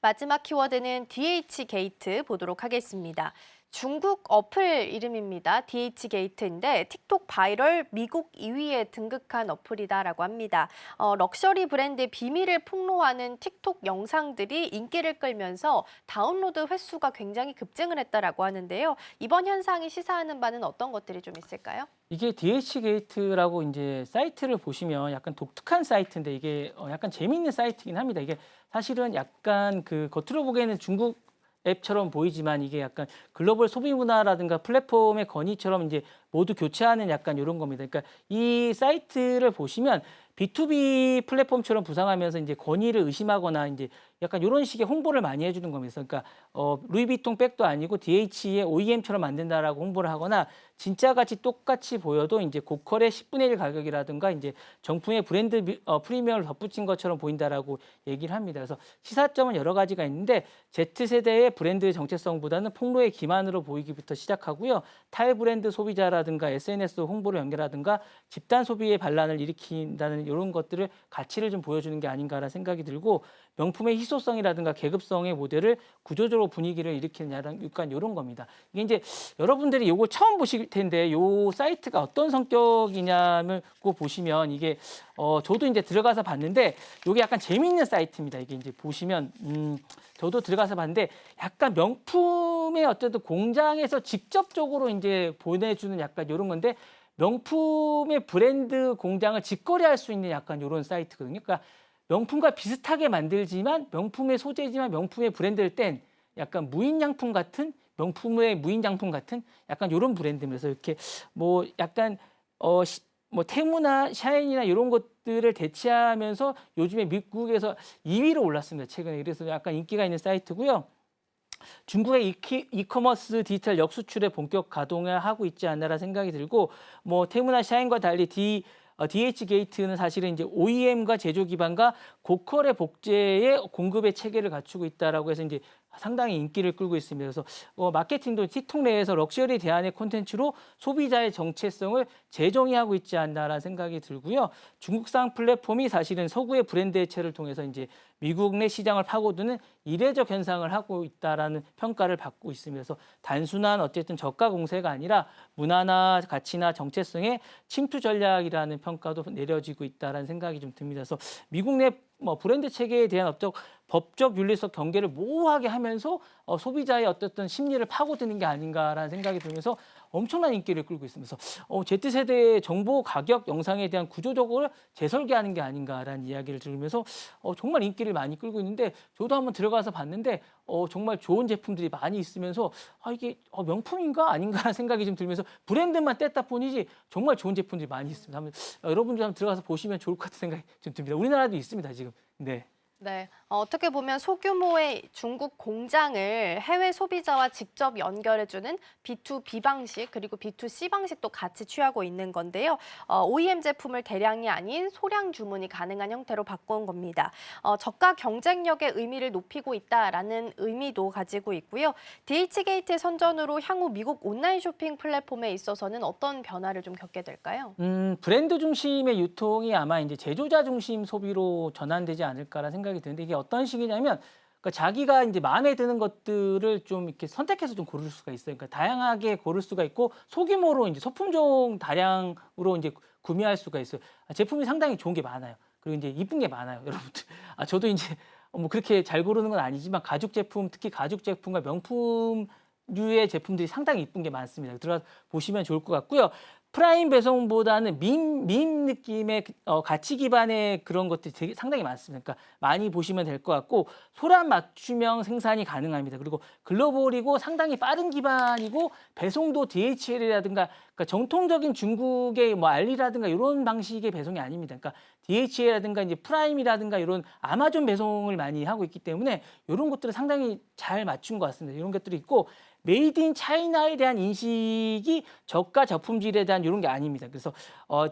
마지막 키워드는 DH게이트 보도록 하겠습니다. 중국 어플 이름입니다. DH게이트인데 틱톡 바이럴 미국 2위에 등극한 어플이다라고 합니다. 럭셔리 브랜드의 비밀을 폭로하는 틱톡 영상들이 인기를 끌면서 다운로드 횟수가 굉장히 급증을 했다라고 하는데요. 이번 현상이 시사하는 바는 어떤 것들이 좀 있을까요? 이게 DH게이트라고 이제 사이트를 보시면 약간 독특한 사이트인데 이게 약간 재미있는 사이트긴 합니다. 이게 사실은 약간 그 겉으로 보기에는 중국 앱처럼 보이지만 이게 약간 글로벌 소비 문화라든가 플랫폼의 건의처럼 이제 모두 교체하는 약간 이런 겁니다. 그러니까 이 사이트를 보시면 B2B 플랫폼처럼 부상하면서 이제 권위를 의심하거나 이제 약간 이런 식의 홍보를 많이 해주는 겁니다. 그러니까 루이비통 백도 아니고 DH의 OEM처럼 만든다라고 홍보를 하거나 진짜 같이 똑같이 보여도 이제 고퀄의 10분의 1 가격이라든가 이제 정품의 브랜드 프리미엄을 덧붙인 것처럼 보인다라고 얘기를 합니다. 그래서 시사점은 여러 가지가 있는데 Z세대의 브랜드 정체성보다는 폭로의 기만으로 보이기부터 시작하고요. 타일 브랜드 소비자라든가 SNS 홍보를 연결하든가 집단 소비의 반란을 일으킨다는 이런 것들을 가치를 좀 보여주는 게 아닌가라는 생각이 들고 명품의 희소성이라든가 계급성의 모델을 구조적으로 분위기를 일으키는 약간 이런 겁니다. 이게 이제 여러분들이 이거 처음 보실 텐데 이 사이트가 어떤 성격이냐면 고 보시면 이게 저도 이제 들어가서 봤는데 이게 약간 재미있는 사이트입니다. 이게 이제 보시면 저도 들어가서 봤는데 약간 명품의 어쨌든 공장에서 직접적으로 이제 보내주는 약간 이런 건데 명품의 브랜드 공장을 직거래할 수 있는 약간 이런 사이트거든요. 그러니까 명품과 비슷하게 만들지만 명품의 소재지만 명품의 브랜드를 뗀 약간 무인양품 같은 명품의 무인양품 같은 약간 이런 브랜드면서 이렇게 뭐 약간 뭐 테무나 샤인이나 이런 것들을 대체하면서 요즘에 미국에서 2위로 올랐습니다. 최근에. 그래서 약간 인기가 있는 사이트고요. 중국의 이커머스 디지털 역수출에 본격 가동을 하고 있지 않나라는 생각이 들고 뭐 테무나 샤인과 달리 DH게이트는 사실은 이제 OEM과 제조 기반과 고퀄의 복제의 공급의 체계를 갖추고 있다라고 해서 이제 상당히 인기를 끌고 있습니다. 그래서 마케팅도 틱톡 내에서 럭셔리 대안의 콘텐츠로 소비자의 정체성을 재정의하고 있지 않나라는 생각이 들고요. 중국산 플랫폼이 사실은 서구의 브랜드 해체를 통해서 이제 미국 내 시장을 파고드는 이례적 현상을 하고 있다라는 평가를 받고 있습니다. 그래서 단순한 어쨌든 저가 공세가 아니라 문화나 가치나 정체성의 침투 전략이라는 평가도 내려지고 있다라는 생각이 좀 듭니다. 그래서 미국 내 브랜드 체계에 대한 법적 윤리적 경계를 모호하게 하면서 소비자의 어떤 심리를 파고드는 게 아닌가라는 생각이 들면서 엄청난 인기를 끌고 있으면서 Z세대의 정보 가격 영상에 대한 구조적으로 재설계하는 게 아닌가라는 이야기를 들으면서 정말 인기를 많이 끌고 있는데 저도 한번 들어가서 봤는데 정말 좋은 제품들이 많이 있으면서 이게 명품인가 아닌가 생각이 좀 들면서 브랜드만 뗐다 뿐이지 정말 좋은 제품들이 많이 있습니다. 여러분들 한번 들어가서 보시면 좋을 것 같은 생각이 좀 듭니다. 우리나라도 있습니다, 지금. 네. 네, 어떻게 보면 소규모의 중국 공장을 해외 소비자와 직접 연결해주는 B2B 방식 그리고 B2C 방식도 같이 취하고 있는 건데요. OEM 제품을 대량이 아닌 소량 주문이 가능한 형태로 바꾼 겁니다. 저가 경쟁력의 의미를 높이고 있다라는 의미도 가지고 있고요. DH게이트의 선전으로 향후 미국 온라인 쇼핑 플랫폼에 있어서는 어떤 변화를 좀 겪게 될까요? 브랜드 중심의 유통이 아마 이제 제조자 중심 소비로 전환되지 않을까라는 생각이 드는데 이게 어떤 식이냐면 그러니까 자기가 이제 마음에 드는 것들을 좀 이렇게 선택해서 좀 고를 수가 있어요. 그러니까 다양하게 고를 수가 있고 소규모로 이제 소품종 다량으로 이제 구매할 수가 있어요. 제품이 상당히 좋은 게 많아요. 그리고 이제 이쁜 게 많아요, 여러분들. 저도 이제 뭐 그렇게 잘 고르는 건 아니지만 가죽 제품, 특히 가죽 제품과 명품류의 제품들이 상당히 이쁜 게 많습니다. 들어가서 보시면 좋을 것 같고요. 프라임 배송보다는 밈 느낌의 가치 기반의 그런 것들이 상당히 많습니다. 그러니까 많이 보시면 될 것 같고 소량 맞춤형 생산이 가능합니다. 그리고 글로벌이고 상당히 빠른 기반이고 배송도 DHL이라든가 그러니까 정통적인 중국의 뭐 알리라든가 이런 방식의 배송이 아닙니다. 그러니까 DHL이라든가 이제 프라임이라든가 이런 아마존 배송을 많이 하고 있기 때문에 이런 것들을 상당히 잘 맞춘 것 같습니다. 이런 것들이 있고 메이드 인 차이나에 대한 인식이 저가 저품질에 대한 이런 게 아닙니다. 그래서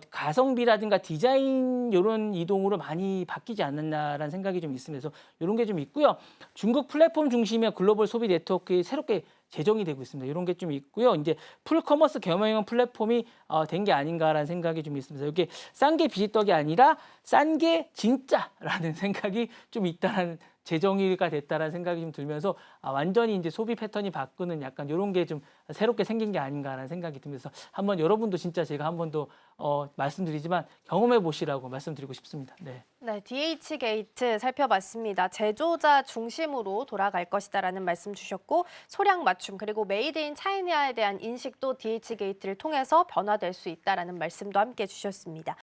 가성비라든가 디자인 이런 이동으로 많이 바뀌지 않았나라는 생각이 좀 있습니다. 그래서 이런 게 좀 있고요. 중국 플랫폼 중심의 글로벌 소비 네트워크에 새롭게 제정이 되고 있습니다. 이런 게 좀 있고요. 이제 풀커머스 겸용형 플랫폼이 된 게 아닌가라는 생각이 좀 있습니다. 이게 싼 게 비지떡이 아니라 싼 게 진짜라는 생각이 좀 있다는 재정의가 됐다라는 생각이 좀 들면서 완전히 이제 소비 패턴이 바꾸는 약간 이런 게 좀 새롭게 생긴 게 아닌가라는 생각이 들면서 한번 여러분도 진짜 제가 한 번 더 말씀드리지만 경험해 보시라고 말씀드리고 싶습니다. 네. 네, DH 게이트 살펴봤습니다. 제조자 중심으로 돌아갈 것이다라는 말씀 주셨고 소량 맞춤 그리고 메이드 인 차이나에 대한 인식도 DH 게이트를 통해서 변화될 수 있다라는 말씀도 함께 주셨습니다.